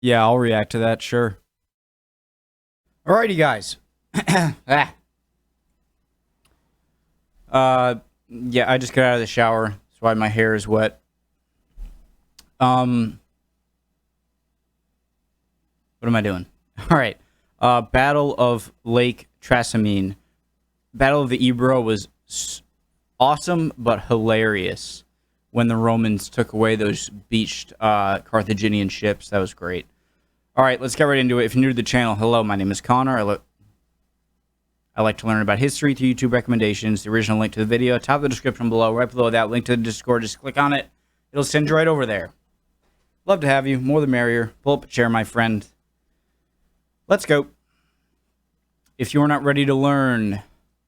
Yeah, I'll react to that, sure. Alrighty, guys. Yeah, I just got out of the shower. That's why my hair is wet. What am I doing? Alright. Battle of Lake Trasimene. Battle of the Ebro was awesome, but hilarious. When the Romans took away those beached Carthaginian ships. That was great. Alright, let's get right into it. If you're new to the channel, hello, my name is Connor. I like to learn about history through YouTube recommendations. The original link to the video, top of the description below. Right below that, link to the Discord. Just click on it. It'll send you right over there. Love to have you. More the merrier. Pull up a chair, my friend. Let's go. If you're not ready to learn,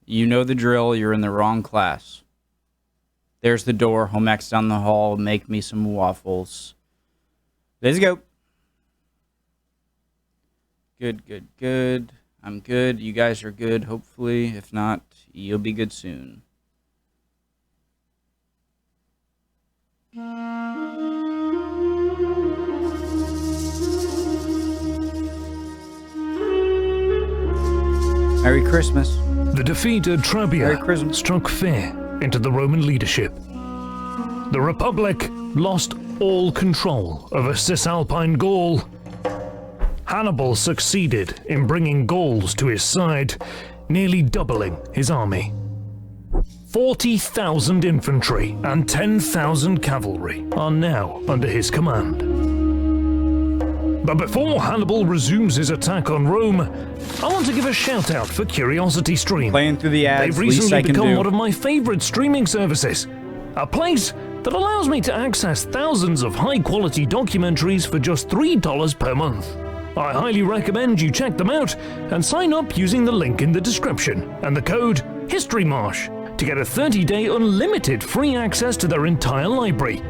you know the drill. You're in the wrong class. There's the door. Home ec's down the hall. Make me some waffles. Let's go. Good, good, good. I'm good. You guys are good, hopefully. If not, you'll be good soon. Merry Christmas. The defeat at Trebia struck fear into the Roman leadership. The Republic lost all control over Cisalpine Gaul. Hannibal succeeded in bringing Gauls to his side, nearly doubling his army. 40,000 infantry and 10,000 cavalry are now under his command. But before Hannibal resumes his attack on Rome, I want to give a shout out for Curiosity Stream. Playing through the ads, they've recently become one of my favorite streaming services. A place that allows me to access thousands of high-quality documentaries for just $3 per month. I highly recommend you check them out and sign up using the link in the description and the code Historymarche to get a 30-day unlimited free access to their entire library.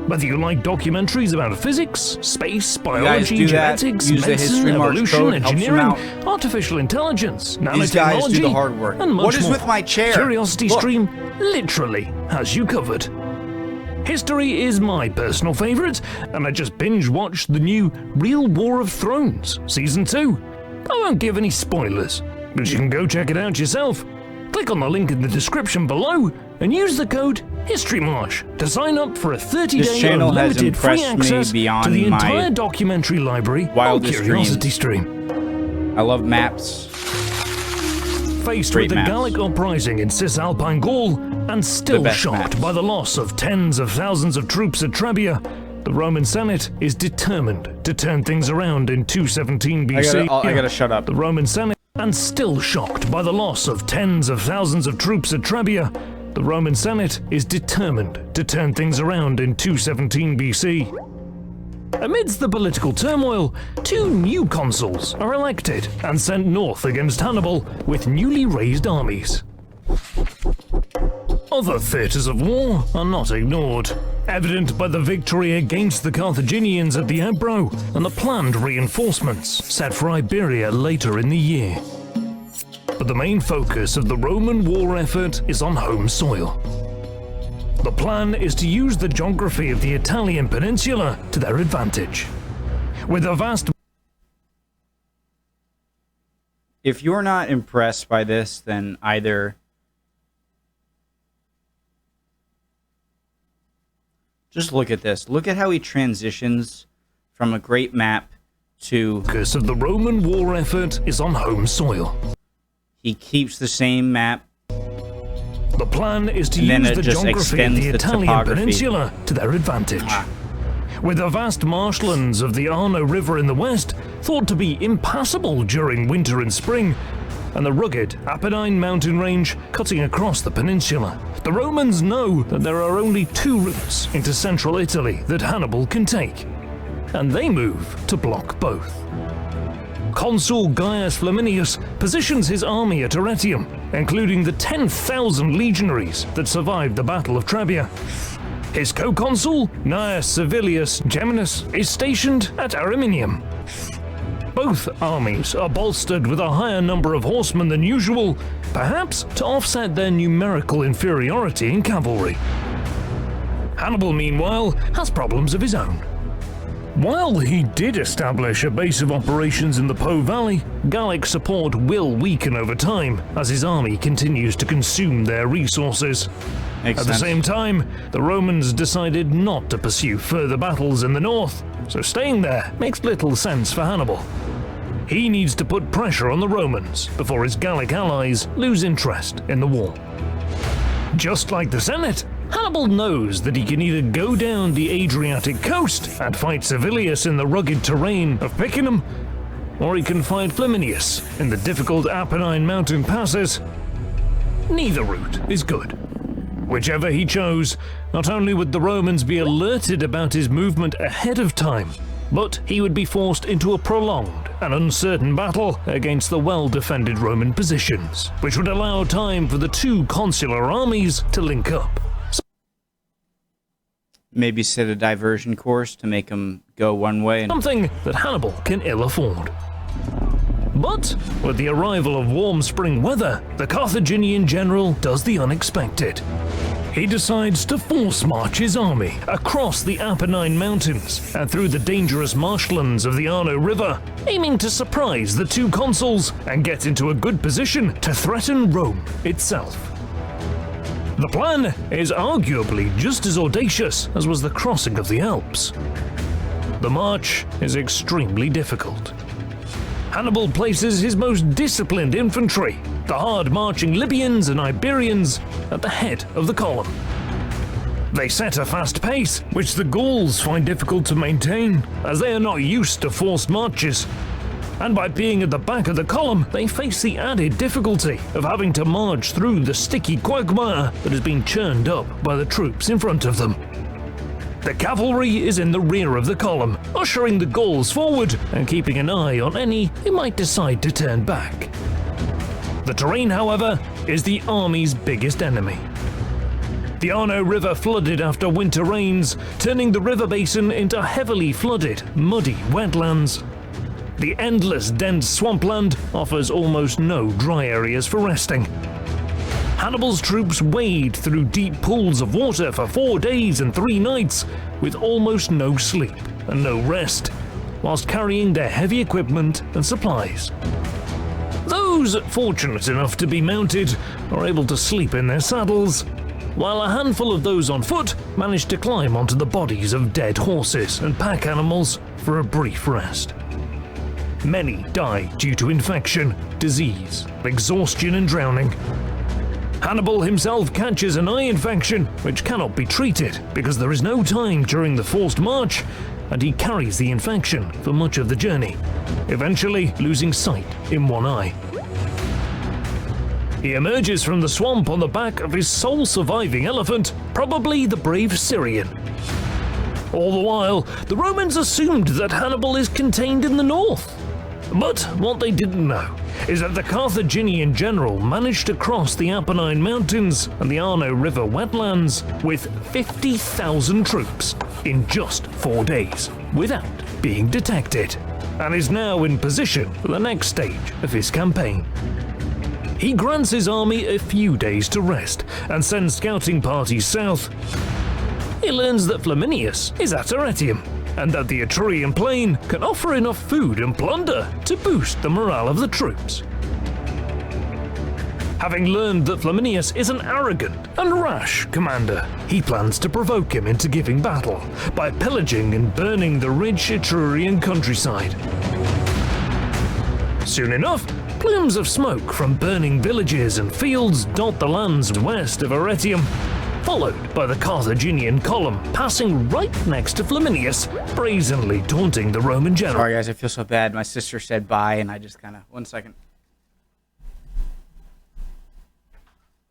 Whether you like documentaries about physics, space, biology, genetics, medicine, evolution, engineering, artificial intelligence, nanotechnology, do the hard work. And much what is more, with my chair? Curiosity Stream literally has you covered. History is my personal favourite, and I just binge-watched the new Real War of Thrones Season 2. I won't give any spoilers, but you can go check it out yourself. Click on the link in the description below and use the code Historymarche to sign up for a 30-day unlimited free access to the entire documentary library on Curiosity Stream. I love maps. Faced with the Gallic uprising in Cisalpine Gaul, and still shocked by the loss of tens of thousands of troops at Trebia, the Roman Senate is determined to turn things around in 217 BC. I gotta shut up. The Roman Senate, and still shocked by the loss of tens of thousands of troops at Trebia, the Roman Senate is determined to turn things around in 217 BC. Amidst the political turmoil, 2 new consuls are elected and sent north against Hannibal with newly raised armies. Other theatres of war are not ignored, evident by the victory against the Carthaginians at the Ebro and the planned reinforcements set for Iberia later in the year. But the main focus of the Roman war effort is on home soil. The plan is to use the geography of the Italian peninsula to their advantage. With a vast... If you're not impressed by this, then either... Just look at this. Look at how he transitions from a great map to... The focus of the Roman war effort is on home soil. He keeps the same map. The plan is to use the geography of the Italian peninsula to their advantage. With the vast marshlands of the Arno River in the west thought to be impassable during winter and spring, and the rugged Apennine mountain range cutting across the peninsula, the Romans know that there are only 2 routes into central Italy that Hannibal can take, and they move to block both. Consul Gaius Flaminius positions his army at Arretium, including the 10,000 legionaries that survived the Battle of Trebia. His co-consul, Gnaeus Servilius Geminus, is stationed at Ariminium. Both armies are bolstered with a higher number of horsemen than usual, perhaps to offset their numerical inferiority in cavalry. Hannibal, meanwhile, has problems of his own. While he did establish a base of operations in the Po Valley, Gallic support will weaken over time as his army continues to consume their resources. At the same time, the Romans decided not to pursue further battles in the north, so staying there makes little sense for Hannibal. He needs to put pressure on the Romans before his Gallic allies lose interest in the war. Just like the Senate, Hannibal knows that he can either go down the Adriatic coast and fight Servilius in the rugged terrain of Picenum, or he can fight Flaminius in the difficult Apennine mountain passes. Neither route is good. Whichever he chose, not only would the Romans be alerted about his movement ahead of time, but he would be forced into a prolonged and uncertain battle against the well-defended Roman positions, which would allow time for the two consular armies to link up. Maybe set a diversion course to make him go one way. Something that Hannibal can ill afford. But with the arrival of warm spring weather, the Carthaginian general does the unexpected. He decides to force march his army across the Apennine Mountains and through the dangerous marshlands of the Arno River, aiming to surprise the two consuls and get into a good position to threaten Rome itself. The plan is arguably just as audacious as was the crossing of the Alps. The march is extremely difficult. Hannibal places his most disciplined infantry, the hard-marching Libyans and Iberians, at the head of the column. They set a fast pace, which the Gauls find difficult to maintain, as they are not used to forced marches. And by being at the back of the column, they face the added difficulty of having to march through the sticky quagmire that has been churned up by the troops in front of them. The cavalry is in the rear of the column, ushering the Gauls forward and keeping an eye on any who might decide to turn back. The terrain, however, is the army's biggest enemy. The Arno River flooded after winter rains, turning the river basin into heavily flooded, muddy wetlands. The endless, dense swampland offers almost no dry areas for resting. Hannibal's troops wade through deep pools of water for 4 days and 3 nights, with almost no sleep and no rest, whilst carrying their heavy equipment and supplies. Those fortunate enough to be mounted are able to sleep in their saddles, while a handful of those on foot manage to climb onto the bodies of dead horses and pack animals for a brief rest. Many die due to infection, disease, exhaustion and drowning. Hannibal himself catches an eye infection which cannot be treated because there is no time during the forced march, and he carries the infection for much of the journey, eventually losing sight in one eye. He emerges from the swamp on the back of his sole surviving elephant, probably the brave Syrian. All the while, the Romans assumed that Hannibal is contained in the north. But what they didn't know is that the Carthaginian general managed to cross the Apennine Mountains and the Arno River wetlands with 50,000 troops in just 4 days, without being detected, and is now in position for the next stage of his campaign. He grants his army a few days to rest and sends scouting parties south. He learns that Flaminius is at Arretium, and that the Etrurian plain can offer enough food and plunder to boost the morale of the troops. Having learned that Flaminius is an arrogant and rash commander, he plans to provoke him into giving battle by pillaging and burning the rich Etrurian countryside. Soon enough, plumes of smoke from burning villages and fields dot the lands west of Arretium, followed by the Carthaginian column passing right next to Flaminius, brazenly taunting the Roman general. Sorry guys, I feel so bad. My sister said bye and I just kind of... 1 second.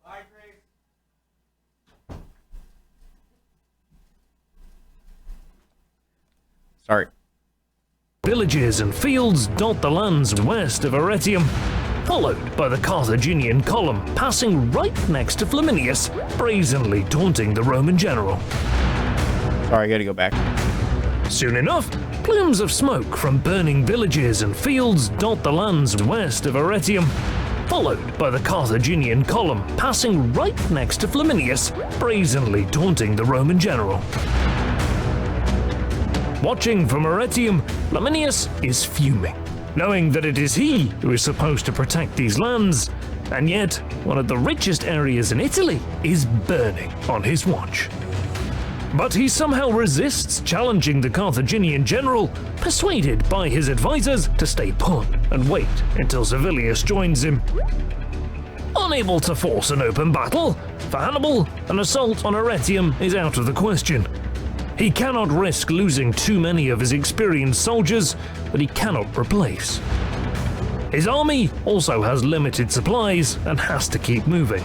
Bye, Grace. Sorry. Villages and fields dot the lands west of Arretium, followed by the Carthaginian column passing right next to Flaminius, brazenly taunting the Roman general. Sorry, I gotta go back. Soon enough, plumes of smoke from burning villages and fields dot the lands west of Arretium, followed by the Carthaginian column passing right next to Flaminius, brazenly taunting the Roman general. Watching from Arretium, Flaminius is fuming, knowing that it is he who is supposed to protect these lands, and yet one of the richest areas in Italy is burning on his watch. But he somehow resists challenging the Carthaginian general, persuaded by his advisors to stay put and wait until Servilius joins him. Unable to force an open battle, for Hannibal, an assault on Arretium is out of the question. He cannot risk losing too many of his experienced soldiers that he cannot replace. His army also has limited supplies and has to keep moving.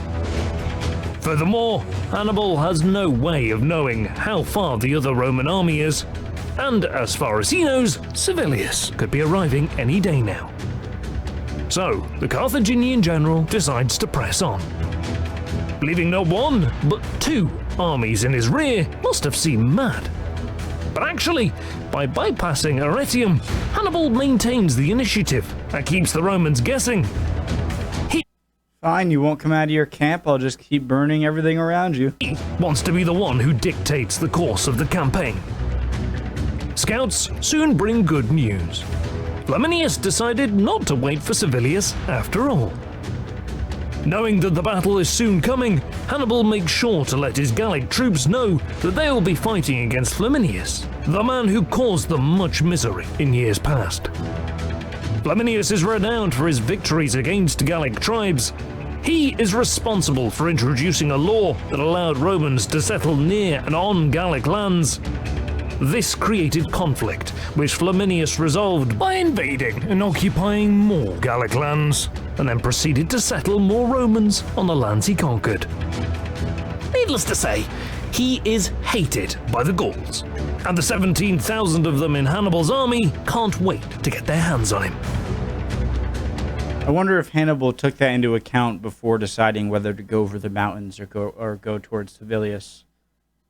Furthermore, Hannibal has no way of knowing how far the other Roman army is, and as far as he knows, Servilius could be arriving any day now. So, the Carthaginian general decides to press on. Leaving not one, but two armies in his rear must have seemed mad. But actually, by bypassing Arretium, Hannibal maintains the initiative and keeps the Romans guessing. Fine, you won't come out of your camp, I'll just keep burning everything around you. He wants to be the one who dictates the course of the campaign. Scouts soon bring good news. Flaminius decided not to wait for Servilius after all. Knowing that the battle is soon coming, Hannibal makes sure to let his Gallic troops know that they will be fighting against Flaminius, the man who caused them much misery in years past. Flaminius is renowned for his victories against Gallic tribes. He is responsible for introducing a law that allowed Romans to settle near and on Gallic lands. This created conflict, which Flaminius resolved by invading and occupying more Gallic lands, and then proceeded to settle more Romans on the lands he conquered. Needless to say, he is hated by the Gauls, and the 17,000 of them in Hannibal's army can't wait to get their hands on him. I wonder if Hannibal took that into account before deciding whether to go over the mountains or go towards Servilius,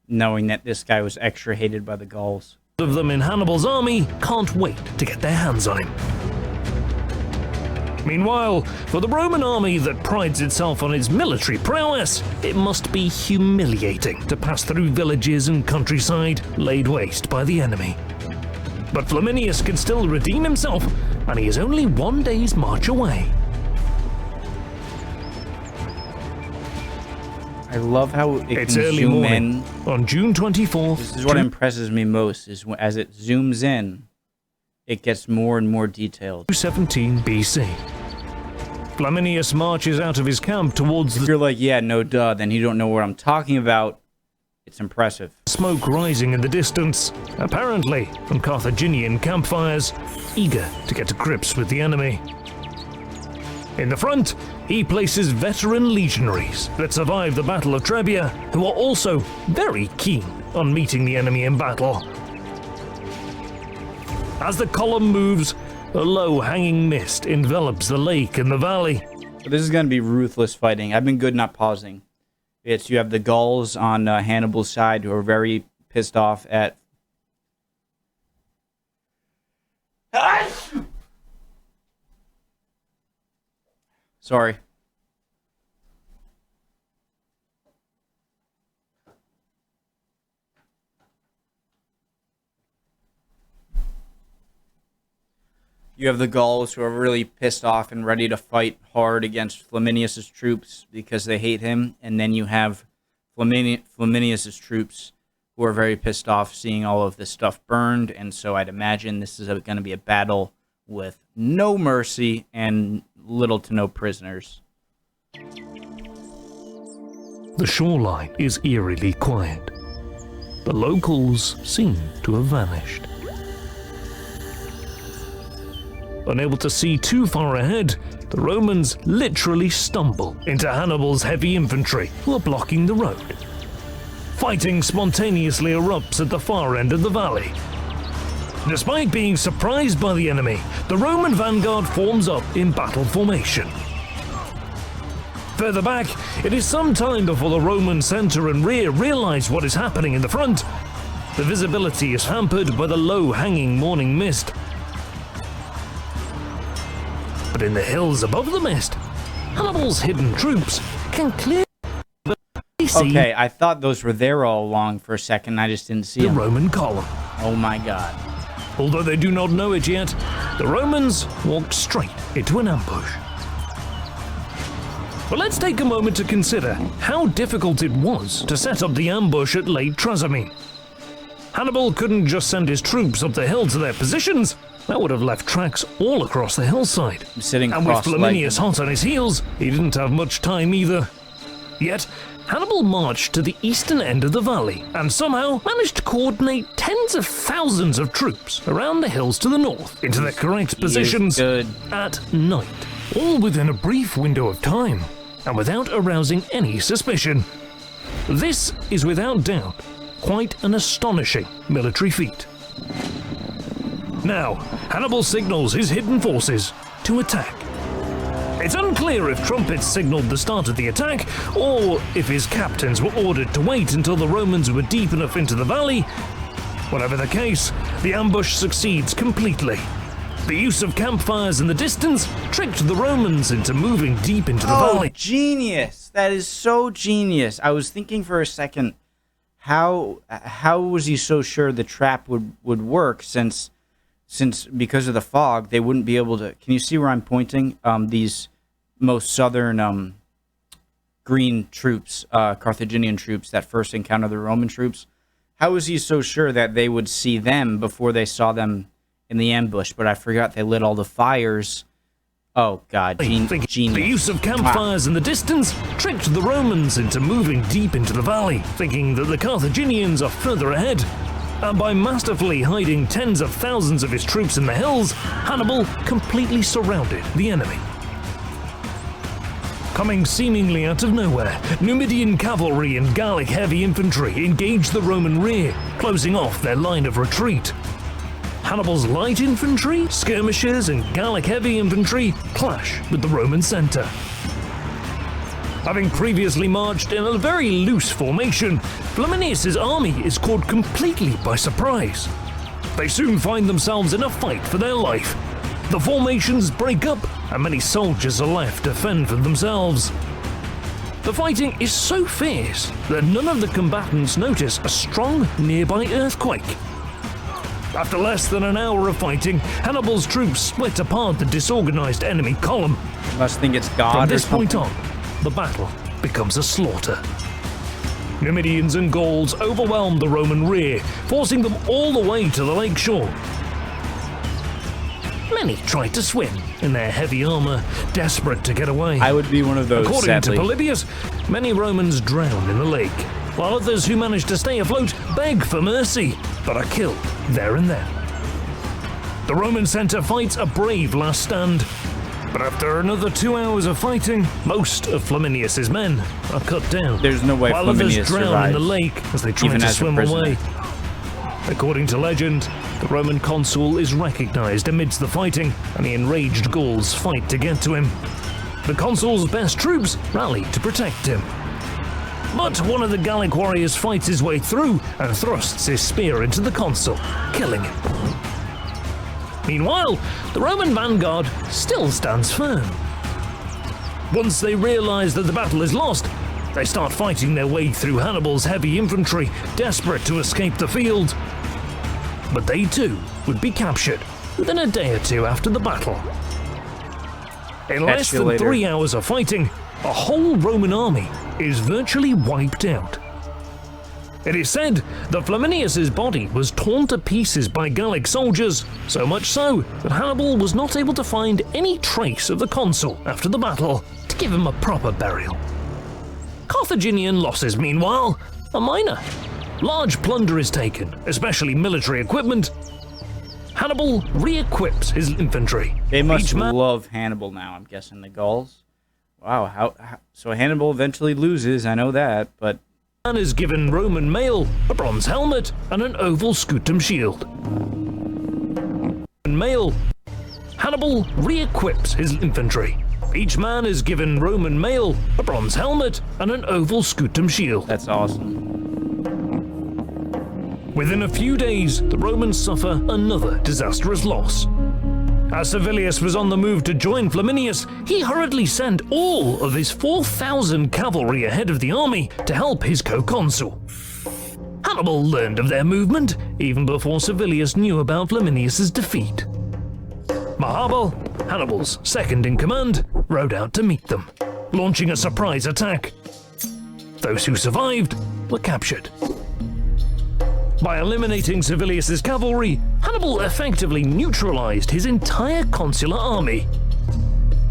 knowing that this guy was extra hated by the Gauls. Of them in Hannibal's army can't wait to get their hands on him. Meanwhile, for the Roman army that prides itself on its military prowess, it must be humiliating to pass through villages and countryside laid waste by the enemy. But Flaminius can still redeem himself, and he is only one day's march away. I love how It's early morning on June 24th. This is what impresses me most, is as it zooms in, it gets more and more detailed. 217 BC. Flaminius marches out of his camp towards If you're like, yeah, no duh, then you don't know what I'm talking about, it's impressive. Smoke rising in the distance, apparently from Carthaginian campfires, eager to get to grips with the enemy. In the front, he places veteran legionaries that survived the Battle of Trebia, who are also very keen on meeting the enemy in battle. As the column moves, a low-hanging mist envelops the lake and the valley. So this is going to be ruthless fighting. I've been good not pausing. You have the Gauls on Hannibal's side who are very pissed off at... Sorry. You have the Gauls who are really pissed off and ready to fight hard against Flaminius's troops because they hate him. And then you have Flaminius's troops who are very pissed off seeing all of this stuff burned. And so I'd imagine this is going to be a battle with no mercy and little to no prisoners. The shoreline is eerily quiet. The locals seem to have vanished. Unable to see too far ahead, the Romans literally stumble into Hannibal's heavy infantry who are blocking the road. Fighting spontaneously erupts at the far end of the valley. Despite being surprised by the enemy, the Roman vanguard forms up in battle formation. Further back, it is some time before the Roman center and rear realize what is happening in the front. The visibility is hampered by the low-hanging morning mist. But in the hills above the mist, Hannibal's hidden troops can clearly see Okay, I thought those were there all along for a second. I just didn't see the them. Roman column. Oh my god. Although they do not know it yet, the Romans walked straight into an ambush. But let's take a moment to consider how difficult it was to set up the ambush at Lake Trasimene. Hannibal couldn't just send his troops up the hill to their positions. That would have left tracks all across the hillside. And with Flaminius hot on his heels, he didn't have much time either. Yet, Hannibal marched to the eastern end of the valley and somehow managed to coordinate tens of thousands of troops around the hills to the north into their correct positions at night, all within a brief window of time and without arousing any suspicion. This is without doubt quite an astonishing military feat. Now, Hannibal signals his hidden forces to attack. It's unclear if trumpets signaled the start of the attack, or if his captains were ordered to wait until the Romans were deep enough into the valley. Whatever the case, the ambush succeeds completely. The use of campfires in the distance tricked the Romans into moving deep into the valley. Genius! That is so genius. I was thinking for a second, how was he so sure the trap would work since because of the fog, they wouldn't be able to... Can you see where I'm pointing? These most southern green troops, Carthaginian troops that first encounter the Roman troops. How was he so sure that they would see them before they saw them in the ambush? But I forgot they lit all the fires. Oh, God. Genius. The use of campfires in the distance tricked the Romans into moving deep into the valley, thinking that the Carthaginians are further ahead. And by masterfully hiding tens of thousands of his troops in the hills, Hannibal completely surrounded the enemy. Coming seemingly out of nowhere, Numidian cavalry and Gallic heavy infantry engaged the Roman rear, closing off their line of retreat. Hannibal's light infantry, skirmishers, and Gallic heavy infantry clash with the Roman center. Having previously marched in a very loose formation, Flaminius' army is caught completely by surprise. They soon find themselves in a fight for their life. The formations break up, and many soldiers are left to fend for themselves. The fighting is so fierce that none of the combatants notice a strong nearby earthquake. After less than an hour of fighting, Hannibal's troops split apart the disorganized enemy column. Must think it's God. From this point on, the battle becomes a slaughter. Numidians and Gauls overwhelmed the Roman rear, forcing them all the way to the lake shore. Many tried to swim in their heavy armor, desperate to get away. I would be one of those, According sadly. to Polybius, many Romans drown in the lake, while others who manage to stay afloat beg for mercy, but are killed there and then. The Roman center fights a brave last stand, but after another 2 hours of fighting, most of Flaminius' men are cut down. There's no way while others Flaminius drown in the lake as they try to swim away. According to legend, the Roman consul is recognized amidst the fighting, and the enraged Gauls fight to get to him. The consul's best troops rally to protect him. But one of the Gallic warriors fights his way through and thrusts his spear into the consul, killing him. Meanwhile, the Roman vanguard still stands firm. Once they realize that the battle is lost, they start fighting their way through Hannibal's heavy infantry, desperate to escape the field. But they too would be captured within a day or two after the battle. In less than 3 hours of fighting, a whole Roman army is virtually wiped out. It is said that Flaminius' body was torn to pieces by Gallic soldiers, so much so that Hannibal was not able to find any trace of the consul after the battle to give him a proper burial. Carthaginian losses, meanwhile, are minor. Large plunder is taken, especially military equipment. Hannibal re-equips his infantry. They must love Hannibal now, I'm guessing, the Gauls. Wow, so Hannibal eventually loses, I know that, but... Man is given Roman mail, a bronze helmet, and an oval scutum shield. Hannibal re-equips his infantry. Each man is given Roman mail, a bronze helmet, and an oval scutum shield. That's awesome. Within a few days, the Romans suffer another disastrous loss. As Servilius was on the move to join Flaminius, he hurriedly sent all of his 4,000 cavalry ahead of the army to help his co-consul. Hannibal learned of their movement even before Servilius knew about Flaminius's defeat. Maharbal, Hannibal's second in command, rode out to meet them, launching a surprise attack. Those who survived were captured. By eliminating Servilius's cavalry, Hannibal effectively neutralized his entire consular army.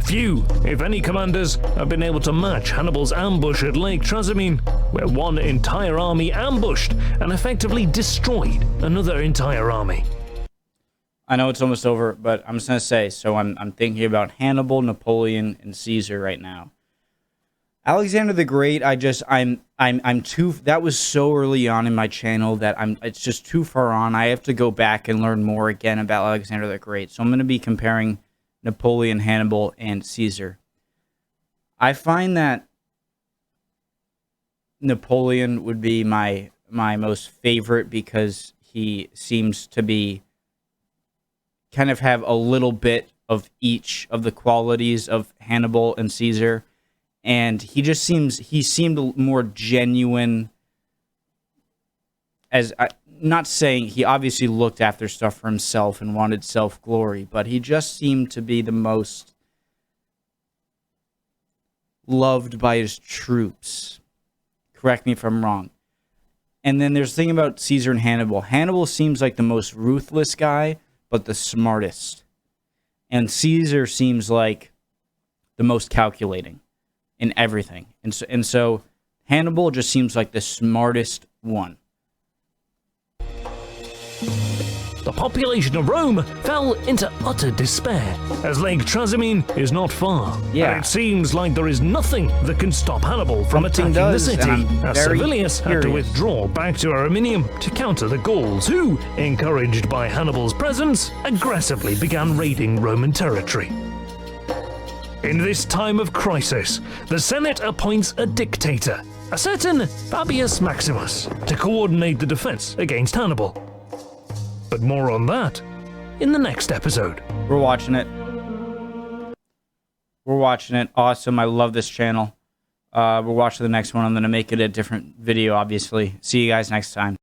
Few, if any, commanders have been able to match Hannibal's ambush at Lake Trasimene, where one entire army ambushed and effectively destroyed another entire army. I know it's almost over, but I'm just gonna say. So I'm thinking about Hannibal, Napoleon, and Caesar right now. Alexander the Great. I'm too. That was so early on in my channel that it's just too far on. I have to go back and learn more again about Alexander the Great. So I'm gonna be comparing Napoleon, Hannibal, and Caesar. I find that Napoleon would be my most favorite because he seems to be kind of have a little bit of each of the qualities of Hannibal and Caesar, and he seemed more genuine. Not saying he obviously looked after stuff for himself and wanted self-glory, but he just seemed to be the most loved by his troops. Correct me if I'm wrong. And then there's the thing about Caesar and Hannibal. Hannibal seems like the most ruthless guy, but the smartest. And Caesar seems like the most calculating in everything. And so Hannibal just seems like the smartest one. The population of Rome fell into utter despair, as Lake Trasimene is not far. Yeah. And it seems like there is nothing that can stop Hannibal from attacking the city, as Servilius had to withdraw back to Ariminum to counter the Gauls, who, encouraged by Hannibal's presence, aggressively began raiding Roman territory. In this time of crisis, the Senate appoints a dictator, a certain Fabius Maximus, to coordinate the defense against Hannibal. But more on that in the next episode. We're watching it. We're watching it. Awesome. I love this channel. We're watching the next one. I'm going to make it a different video, obviously. See you guys next time.